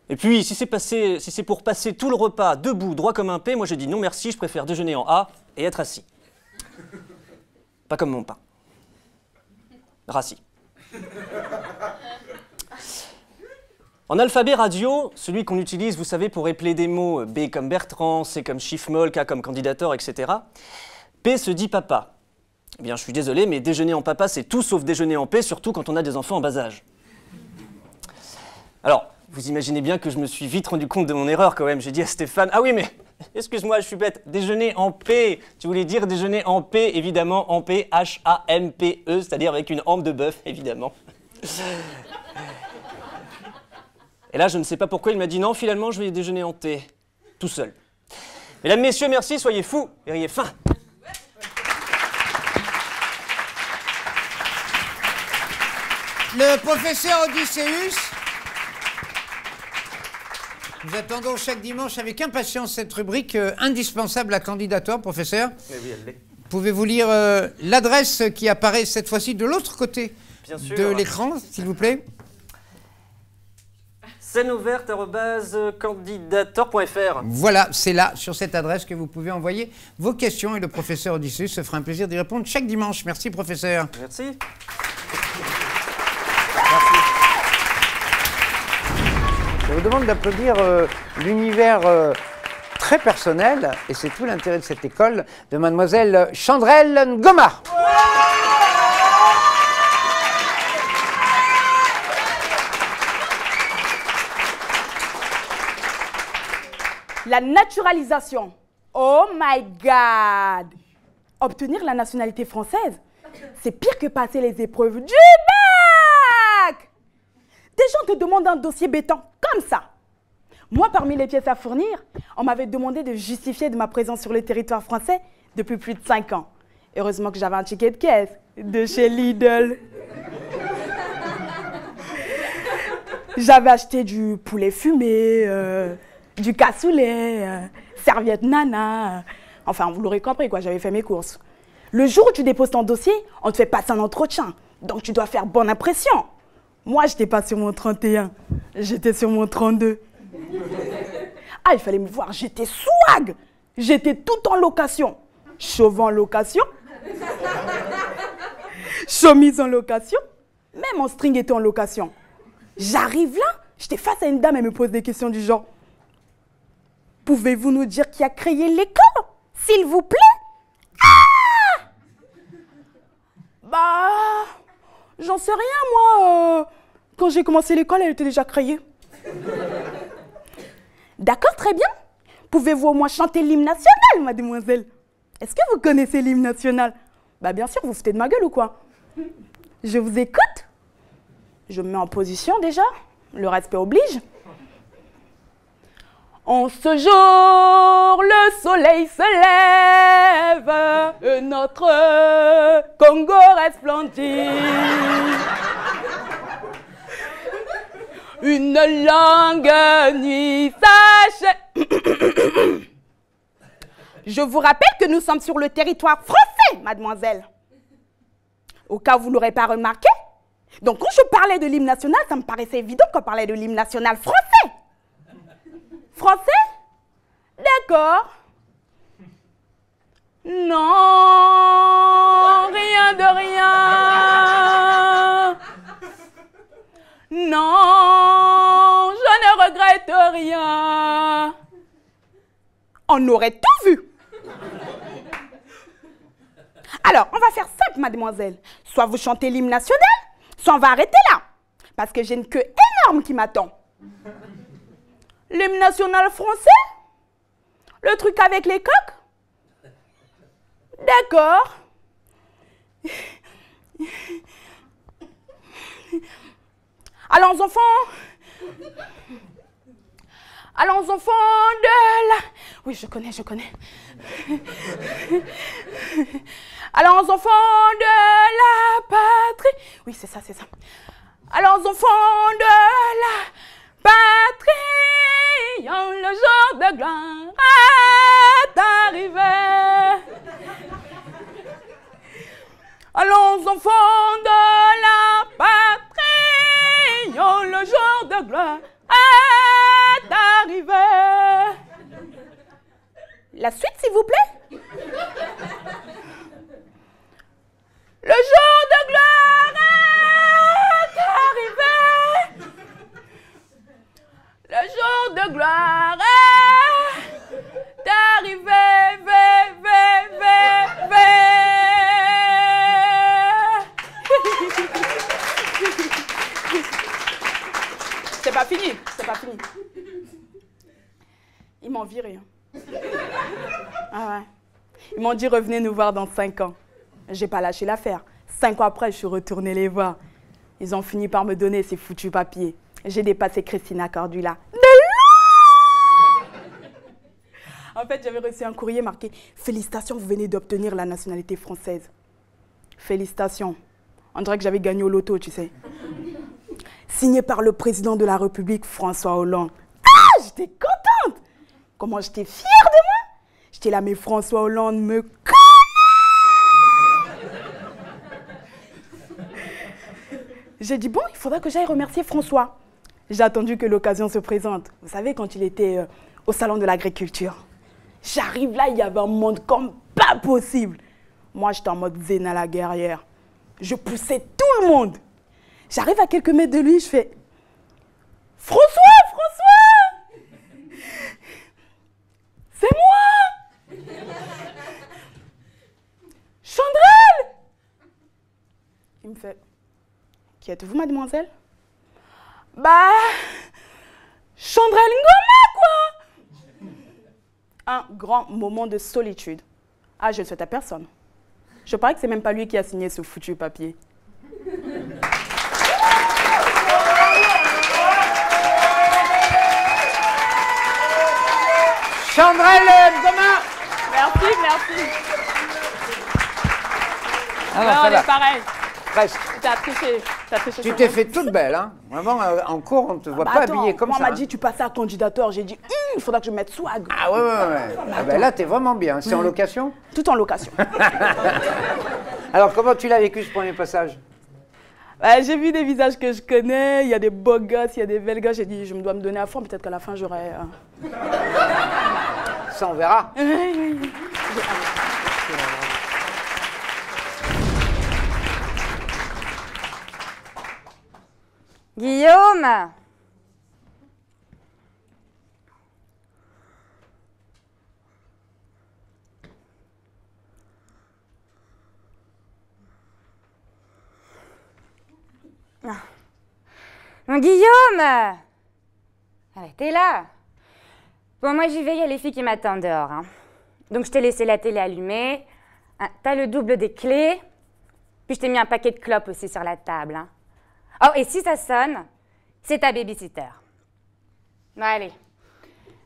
Et puis, si c'est pour passer tout le repas debout, droit comme un P, moi je dis non merci, je préfère déjeuner en A et être assis. Pas comme mon pain. Rassis. En alphabet radio, celui qu'on utilise, vous savez, pour épeler des mots, B comme Bertrand, C comme chiffre-molle, K comme candidateur, etc. P se dit papa. Eh bien, je suis désolé, mais déjeuner en papa, c'est tout sauf déjeuner en paix, surtout quand on a des enfants en bas âge. Alors, vous imaginez bien que je me suis vite rendu compte de mon erreur quand même. J'ai dit à Stéphane, ah oui, mais excuse-moi, je suis bête, déjeuner en paix. Tu voulais dire déjeuner en paix, évidemment, en paix, H-A-M-P-E, c'est-à-dire avec une hampe de bœuf, évidemment. Et là, je ne sais pas pourquoi, il m'a dit non, finalement, je vais déjeuner en thé, tout seul. Mesdames, messieurs, merci, soyez fous et riez fin. Le professeur Odysseus. Nous attendons chaque dimanche avec impatience cette rubrique indispensable à candidature, professeur. Oui, elle l'est. Pouvez-vous lire l'adresse qui apparaît cette fois-ci de l'autre côté de l'écran, s'il vous plaît? scèneouverte@candidator.fr. Voilà, c'est là, sur cette adresse, que vous pouvez envoyer vos questions et le professeur Odysseus se fera un plaisir d'y répondre chaque dimanche. Merci, professeur. Merci. Je vous demande d'applaudir l'univers très personnel, et c'est tout l'intérêt de cette école, de mademoiselle Chandrelle Ngoma. La naturalisation. Oh my God! Obtenir la nationalité française, c'est pire que passer les épreuves du bac! Des gens te demandent un dossier béton, comme ça. Moi, parmi les pièces à fournir, on m'avait demandé de justifier de ma présence sur le territoire français depuis plus de 5 ans. Heureusement que j'avais un ticket de caisse de chez Lidl. J'avais acheté du poulet fumé, du cassoulet, serviette nana. Enfin, vous l'aurez compris, quoi, j'avais fait mes courses. Le jour où tu déposes ton dossier, on te fait passer un entretien. Donc, tu dois faire bonne impression. Moi, je n'étais pas sur mon 31, j'étais sur mon 32. Ah, il fallait me voir, j'étais swag. J'étais tout en location. Chauve en location. Chemise en location. Même en string était en location. J'arrive là, j'étais face à une dame, elle me pose des questions du genre « Pouvez-vous nous dire qui a créé l'école, s'il vous plaît ?» Ah! Bah, j'en sais rien, moi. Quand j'ai commencé l'école, elle était déjà créée. D'accord, très bien. Pouvez-vous au moins chanter l'hymne national, mademoiselle? Est-ce que vous connaissez l'hymne national? Bah, bien sûr, vous foutez de ma gueule ou quoi? Je vous écoute. Je me mets en position déjà. Le respect oblige. En ce jour, le soleil se lève et notre Congo resplendit. Une longue nuit s'achève. Je vous rappelle que nous sommes sur le territoire français, mademoiselle. Au cas où vous ne l'aurez pas remarqué. Donc quand je parlais de l'hymne national, ça me paraissait évident qu'on parlait de l'hymne national français. Français? D'accord. Non, rien de rien. Non, je ne regrette rien. On aurait tout vu. Alors, on va faire simple, mademoiselle. Soit vous chantez l'hymne national, soit on va arrêter là. Parce que j'ai une queue énorme qui m'attend. L'hymne national français? Le truc avec les coqs? D'accord. Allons, enfants. Allons, enfants de la... Oui, je connais. Allons, enfants de la patrie. Oui, c'est ça. Allons, enfants de la patrie. Le jour de gloire est arrivé. Allons, enfants de la patrie. Le jour de gloire est arrivé. La suite, s'il vous plaît. Le jour de gloire est arrivé. Le jour de gloire est arrivé. C'est pas fini. Ils m'ont viré. Ah ouais. Ils m'ont dit revenez nous voir dans 5 ans. J'ai pas lâché l'affaire. 5 ans après, je suis retournée les voir. Ils ont fini par me donner ces foutus papiers. J'ai dépassé Christina Cordula. De loin! En fait, j'avais reçu un courrier marqué « Félicitations, vous venez d'obtenir la nationalité française. » Félicitations. On dirait que j'avais gagné au loto, tu sais. Signé par le président de la République, François Hollande. Ah, j'étais contente! Comment j'étais fière de moi! J'étais là, mais François Hollande me connaît! J'ai dit, bon, il faudra que j'aille remercier François. J'ai attendu que l'occasion se présente. Vous savez, quand il était au salon de l'agriculture. J'arrive là, il y avait un monde comme pas possible. Moi, j'étais en mode Zéna la guerrière. Je poussais tout le monde. J'arrive à quelques mètres de lui, je fais « François! C'est moi! Chandrel! » Il me fait « Qui êtes-vous, mademoiselle? » Bah, Chandrel Ngoma, quoi! Un grand moment de solitude. Ah, je le souhaite à personne. Je parie que c'est même pas lui qui a signé ce foutu papier. Chandrel Thomas. Merci. Ah non, Ouais, ça on va. est pareil. Presque. T'as triché. Tu sur t'es moi. fait toute belle, hein. Vraiment, en cours, on ne te voit Bah pas attends, habillée comme moi, ça. on m'a hein. dit, tu passes à candidateur. J'ai dit, il faudra que je mette swag. Ah ouais. Ah ben là, t'es vraiment bien. C'est en location? Tout en location. Alors, comment tu l'as vécu ce premier passage? Ouais, j'ai vu des visages que je connais, il y a des beaux gosses, il y a des belles gosses. J'ai dit, je me dois me donner à fond, peut-être qu'à la fin, j'aurai... Ça, on verra. Guillaume! Mon Guillaume! Ah ouais, t'es là? Bon, moi j'y vais, il y a les filles qui m'attendent dehors. Hein. Donc je t'ai laissé la télé allumée. Hein, t'as le double des clés. Puis je t'ai mis un paquet de clopes aussi sur la table. Hein. Oh, et si ça sonne, c'est ta babysitter. Bon, allez.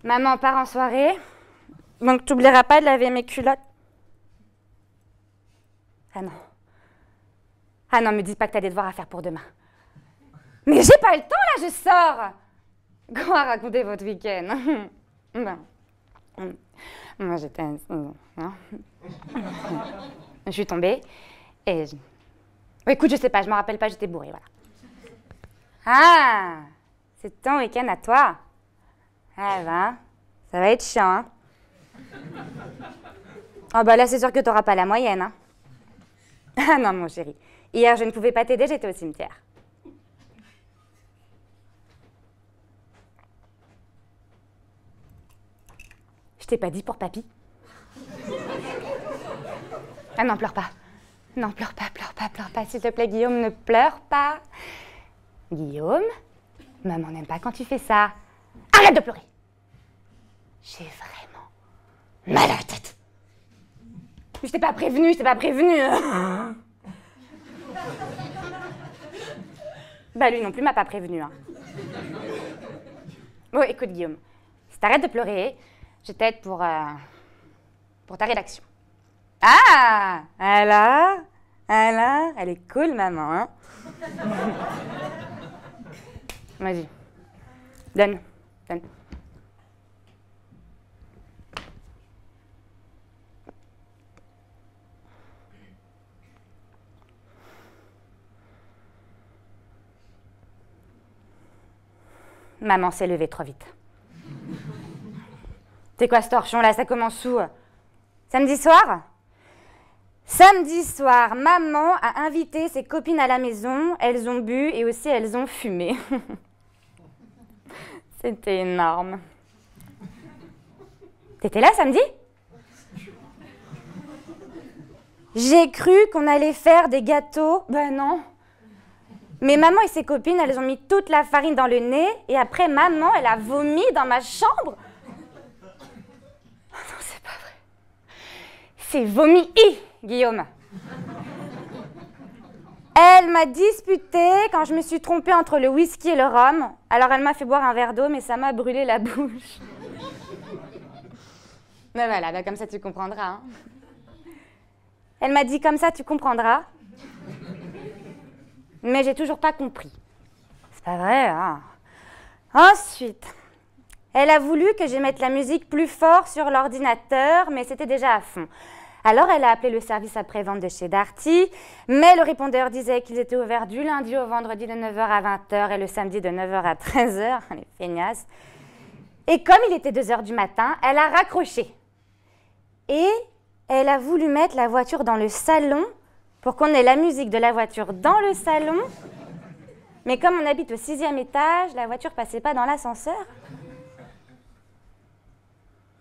Maman part en soirée. Donc t'oublieras pas de laver mes culottes. Ah non. Ah non, me dis pas que t'as des devoirs à faire pour demain. Mais j'ai pas le temps là, je sors. Quoi raconter votre week-end? Ben. Moi j'étais... hein. Je suis tombée et... Écoute, je sais pas, je m'en rappelle pas, j'étais bourrée, voilà. Ah, c'est ton week-end à toi. Ah ben, ça va être chiant, hein. Oh bah là, c'est sûr que t'auras pas la moyenne, hein. Ah non, mon chéri. Hier, je ne pouvais pas t'aider, j'étais au cimetière. Je t'ai pas dit pour papy. Ah non, pleure pas. Non, pleure pas. S'il te plaît, Guillaume, ne pleure pas. Guillaume, maman n'aime pas quand tu fais ça. Arrête de pleurer. J'ai vraiment mal à la tête. Je t'ai pas prévenu. Bah lui non plus m'a pas prévenu. Hein. Bon, écoute Guillaume, si t'arrêtes de pleurer, je t'aide pour ta rédaction. Ah, elle est cool maman. Hein. Vas-y, donne. Maman s'est levée trop vite. C'est quoi ce torchon là? Ça commence où? Samedi soir? Samedi soir, maman a invité ses copines à la maison. Elles ont bu et aussi elles ont fumé. C'était énorme. T'étais là samedi? J'ai cru qu'on allait faire des gâteaux. Ben non. Mais maman et ses copines, elles ont mis toute la farine dans le nez et après maman, elle a vomi dans ma chambre. Oh non, c'est pas vrai. C'est vomi, Guillaume. Elle m'a disputé quand je me suis trompée entre le whisky et le rhum. Alors elle m'a fait boire un verre d'eau, mais ça m'a brûlé la bouche. Mais voilà, bah comme ça tu comprendras. Hein. Elle m'a dit comme ça tu comprendras. Mais j'ai toujours pas compris. C'est pas vrai, hein. Ensuite, elle a voulu que je mette la musique plus fort sur l'ordinateur, mais c'était déjà à fond. Alors elle a appelé le service après-vente de chez Darty, mais le répondeur disait qu'ils étaient ouverts du lundi au vendredi de 9h à 20h et le samedi de 9h à 13h, les feignasses. Et comme il était 2h du matin, elle a raccroché. Et elle a voulu mettre la voiture dans le salon pour qu'on ait la musique de la voiture dans le salon. Mais comme on habite au 6e étage, la voiture passait pas dans l'ascenseur.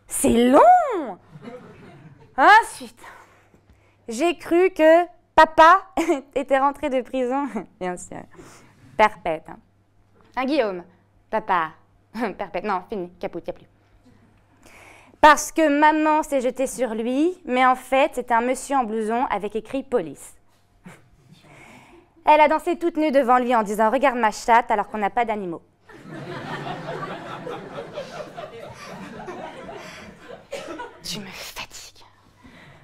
C'est long! Ensuite, j'ai cru que papa était rentré de prison. Bien sûr. Perpète. Hein, Guillaume, papa. Perpète. Non, fini. Capote, y a plus. Parce que maman s'est jetée sur lui, mais en fait, c'était un monsieur en blouson avec écrit police. Elle a dansé toute nue devant lui en disant « Regarde ma chatte » alors qu'on n'a pas d'animaux.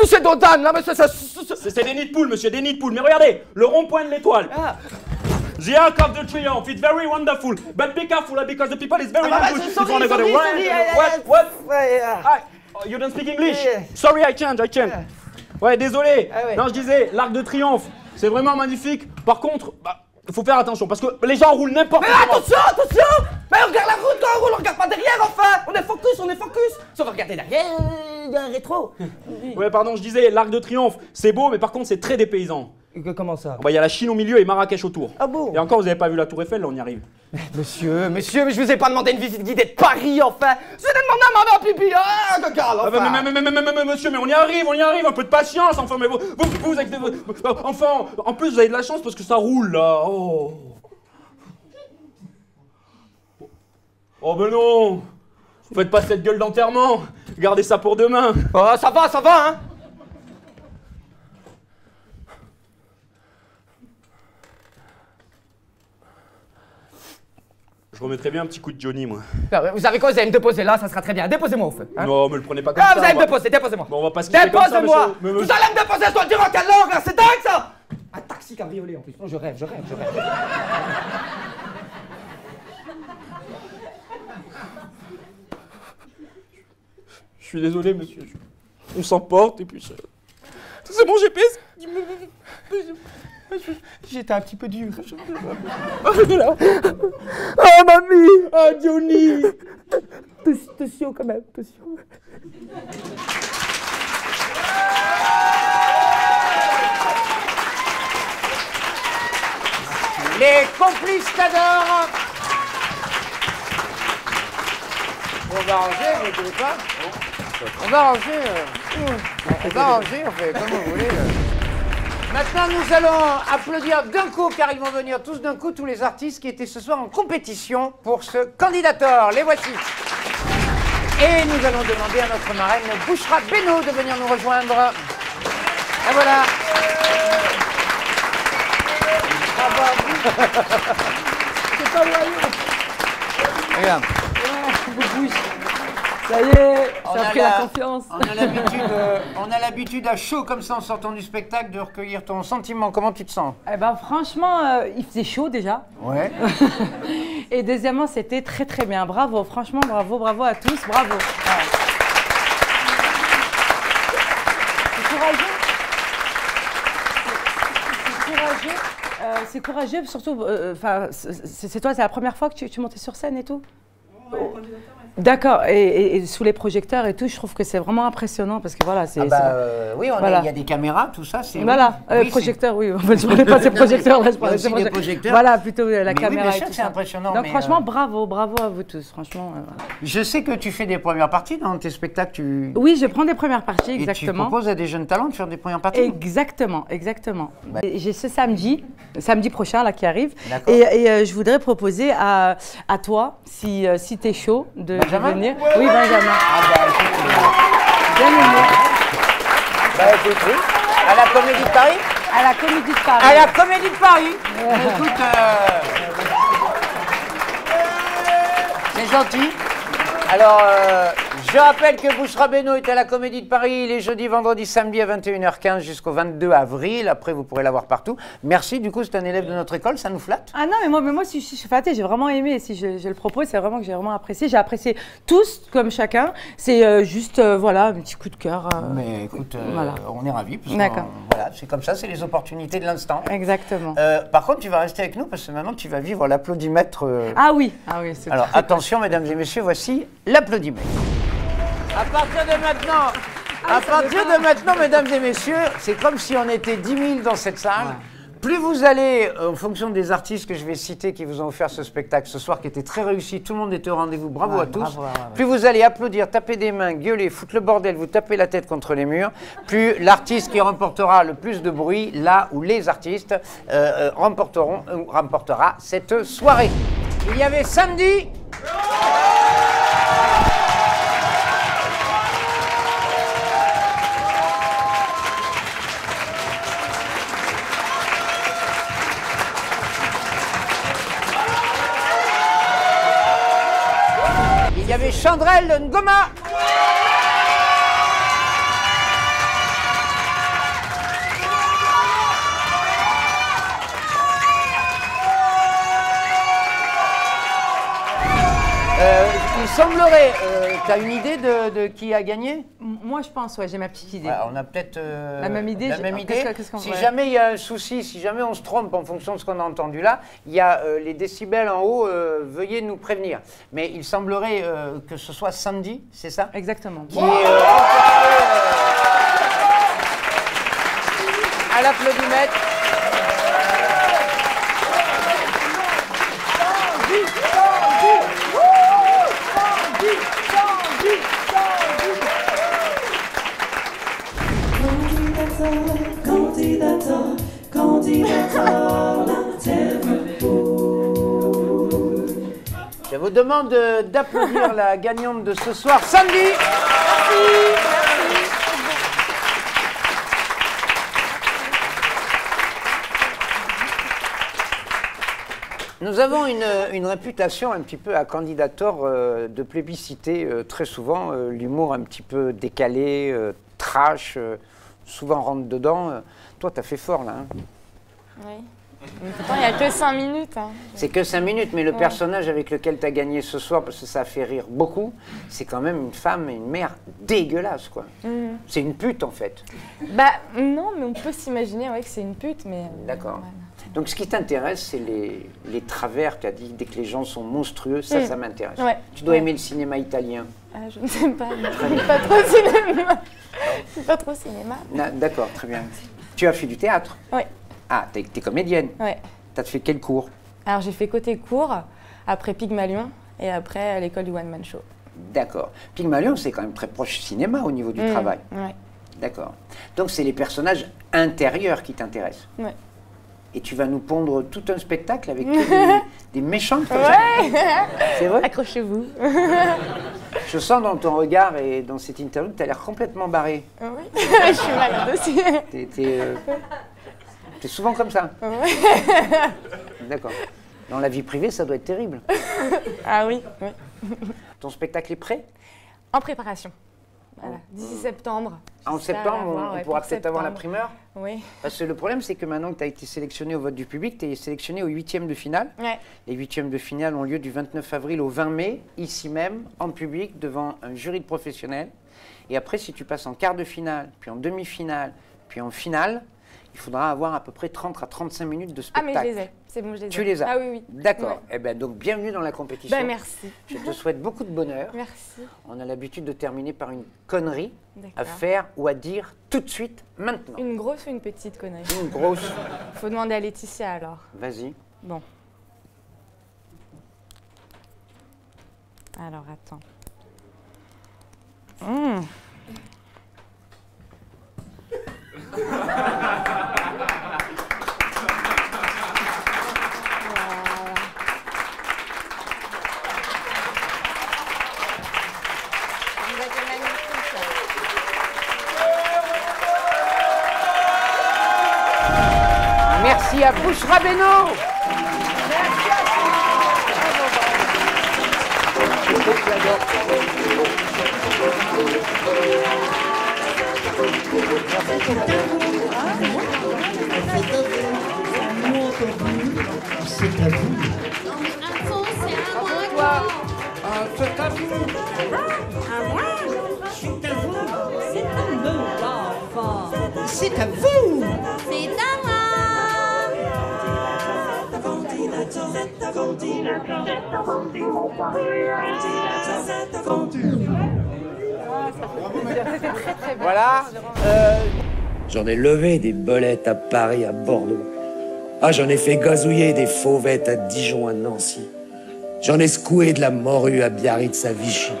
plus c'est Dodane, là, mais c'est des nids de poules, monsieur, des nids de poules. Mais regardez, le rond-point de l'étoile. Ah. The Arc of the Triumph, it's very wonderful. But be careful, because the people is very good. Sorry, What? You don't speak English? Sorry, I change. Ouais, désolé. Non, je disais, l'Arc de Triomphe, c'est vraiment magnifique. Par contre, faut faire attention, parce que les gens roulent n'importe comment. Mais attention! Mais on regarde la route quand on roule, on regarde pas derrière, enfin! On est focus! Si on va regarder derrière, il y a un rétro. Ouais, pardon, je disais, l'Arc de Triomphe, c'est beau, mais par contre, c'est très dépaysant. Comment ça? Il y a la Chine au milieu et Marrakech autour. Ah bon? Et encore, vous avez pas vu la Tour Eiffel, là, on y arrive. Monsieur, mais je vous ai pas demandé une visite guidée de Paris, enfin! Je vous ai demandé à maman pipi, Mais monsieur, mais on y arrive, un peu de patience, enfin, mais vous enfin, en plus, vous avez de la chance parce que ça roule, là. Oh ben non! Faites pas cette gueule d'enterrement! Gardez ça pour demain! Oh, ça va, hein! Je remettrais bien un petit coup de Johnny, moi. Vous savez quoi, vous allez me déposer là, ça sera très bien. Déposez-moi au feu. Hein? Non, me le prenez pas comme ça. Vous allez me déposer, déposez-moi. Bon, on va pas se quitter comme ça, Déposez-moi. monsieur. Vous allez me déposer, je dois le dire en quelle langue, là, c'est dingue, ça. Un taxi cabriolet, en plus. Non, je rêve. Je suis désolé, monsieur. On s'emporte et puis... C'est mon GPS. J'étais un petit peu dur. Oh, mamie. Oh, Johnny. Attention quand même, attention. Les complices t'adorent. On va ranger, vous ne voulez pas? On va ranger, on fait comme vous voulez. Maintenant, nous allons applaudir d'un coup, car ils vont venir tous d'un coup, tous les artistes qui étaient ce soir en compétition pour ce candidator. Les voici. Et nous allons demander à notre marraine Bouchra Beno de venir nous rejoindre. Et voilà. C'est pas loyal. Regarde. Ça y est, ça a pris la confiance. On a l'habitude à chaud comme ça en sortant du spectacle de recueillir ton sentiment. Comment tu te sens? Eh ben franchement, il faisait chaud déjà. Ouais. Et deuxièmement, c'était très très bien. Bravo, franchement, bravo à tous, bravo. Ouais. C'est courageux. C'est courageux, surtout. C'est toi, c'est la première fois que tu montais sur scène et tout? Ouais, d'accord, et sous les projecteurs et tout, je trouve que c'est vraiment impressionnant parce que voilà, c'est. Oui, il y a des caméras, tout ça, c'est. Voilà, projecteurs, oui. En fait, je ne parlais pas ces projecteurs là, je parlais des projecteurs. Voilà, plutôt la caméra. Oui, c'est impressionnant. Donc franchement, bravo à vous tous, franchement. Je sais que tu fais des premières parties dans tes spectacles. Oui, je prends des premières parties, exactement. Et tu proposes à des jeunes talents de faire des premières parties. Exactement. J'ai ce samedi prochain là qui arrive, et je voudrais proposer à toi, si t'es chaud, de venir. Oui, Benjamin. Bien aimé. Écoute, oui. À la Comédie de Paris. À la Comédie de Paris. À la Comédie de Paris. Écoute, c'est gentil. Alors, je rappelle que Bouchra Beno est à la Comédie de Paris les jeudis, vendredis, samedis à 21h15 jusqu'au 22 avril. Après, vous pourrez la voir partout. Merci, du coup, c'est un élève de notre école, ça nous flatte. Ah non, mais moi si je suis flattée, j'ai vraiment aimé. Si je le propose, c'est vraiment que j'ai vraiment apprécié. J'ai apprécié tous, comme chacun. C'est juste, voilà, un petit coup de cœur. Mais écoute, voilà. On est ravis. D'accord. Voilà, c'est comme ça, c'est les opportunités de l'instant. Exactement. Par contre, tu vas rester avec nous parce que maintenant, tu vas vivre l'applaudimètre. Ah oui, c'est alors, attention, mesdames et messieurs, voici l'applaudimètre. À partir de maintenant, mesdames et messieurs, c'est comme si on était 10 000 dans cette salle. Ouais. Plus vous allez, en fonction des artistes que je vais citer qui vous ont offert ce spectacle ce soir, qui était très réussi, tout le monde était au rendez-vous, bravo à tous. Bravo. Plus vous allez applaudir, taper des mains, gueuler, foutre le bordel, vous taper la tête contre les murs, plus l'artiste qui remportera le plus de bruit, là où les artistes remportera cette soirée. Il y avait samedi... Il y avait Chandrel Ngoma. il semblerait, t'as une idée de qui a gagné? Moi, je pense, ouais, j'ai ma petite idée. Ouais, on a peut-être la même idée. La même idée. Qu'est-ce qu'on Si ouais. jamais il y a un souci, si jamais on se trompe en fonction de ce qu'on a entendu là, il y a les décibels en haut, veuillez nous prévenir. Mais il semblerait que ce soit Sandy, c'est ça? Exactement. Qui est à l'applaudimètre. Je vous demande d'applaudir la gagnante de ce soir, Sandy. Nous avons une réputation un petit peu à Candidator de plébisciter très souvent l'humour un petit peu décalé, trash, souvent rentre dedans. Toi, t'as fait fort là. Hein. Oui. Mais pourtant, il n'y a que 5 minutes. Hein. C'est que 5 minutes, mais le personnage avec lequel tu as gagné ce soir, parce que ça a fait rire beaucoup, c'est quand même une femme et une mère dégueulasse, quoi. C'est une pute, en fait. Bah, non, mais on peut s'imaginer ouais, que c'est une pute, mais... D'accord. Ouais. Donc, ce qui t'intéresse, c'est les travers, tu as dit, dès que les gens sont monstrueux, ça, ça m'intéresse. Ouais. Tu dois aimer le cinéma italien. Ah, je ne sais pas, je n'aime pas trop cinéma. Je suis pas trop cinéma. D'accord, très bien. Tu as fait du théâtre? Oui. Ah, t'es comédienne? Oui. T'as fait quel cours? Alors, j'ai fait côté cours, après Pygmalion, et après à l'école du One Man Show. D'accord. Pygmalion, c'est quand même très proche cinéma au niveau du travail. Oui. D'accord. Donc, c'est les personnages intérieurs qui t'intéressent? Oui. Et tu vas nous pondre tout un spectacle avec des méchants comme ça? C'est vrai? Accrochez-vous. Je sens dans ton regard et dans cette interview que tu as l'air complètement barré. Oui, je suis malade aussi. T'es souvent comme ça? Oui. D'accord. Dans la vie privée, ça doit être terrible. Ah oui, oui. Ton spectacle est prêt? En préparation. Voilà, d'ici septembre. En septembre, on pourra peut-être avoir la primeur? Oui. Parce que le problème, c'est que maintenant que tu as été sélectionné au vote du public, tu es sélectionné aux 8e de finale. Ouais. Les 8e de finale ont lieu du 29 avril au 20 mai, ici même, en public, devant un jury de professionnels. Et après, si tu passes en quart de finale, puis en demi-finale, puis en finale, il faudra avoir à peu près 30 à 35 minutes de spectacle. Ah, mais je les ai. C'est bon, je les ai. Tu les as? Ah oui, oui. D'accord. Ouais. Eh bien, donc, bienvenue dans la compétition. Ben, merci. Je te souhaite beaucoup de bonheur. Merci. On a l'habitude de terminer par une connerie à D'accord. faire ou à dire tout de suite, maintenant. Une grosse ou une petite connerie? Une grosse. Faut demander à Laetitia alors. Vas-y. Bon. Alors, attends. Merci à Bouchra Beno. C'est à vous. C'est à vous. C'est à vous. C'est à moi. Voilà. J'en ai levé des belettes à Paris, à Bordeaux. Ah, j'en ai fait gazouiller des fauvettes à Dijon, à Nancy. J'en ai secoué de la morue à Biarritz, à Vichy.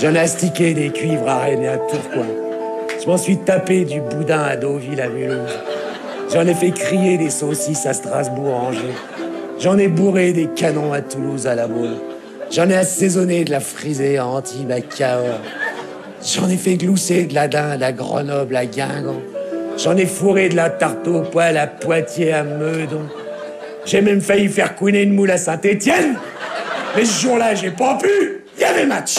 J'en ai astiqué des cuivres à Rennes et à Tourcoing. Je m'en suis tapé du boudin à Deauville, à Mulhouse. J'en ai fait crier des saucisses à Strasbourg, Angers. J'en ai bourré des canons à Toulouse, à La Baule. J'en ai assaisonné de la frisée à Antibes, à Cahors. J'en ai fait glousser de la dinde à Grenoble, à Guingamp. J'en ai fourré de la tarte au poil à Poitiers, à Meudon. J'ai même failli faire couiner une moule à Saint-Étienne. Mais ce jour-là, j'ai pas pu. Il y avait match.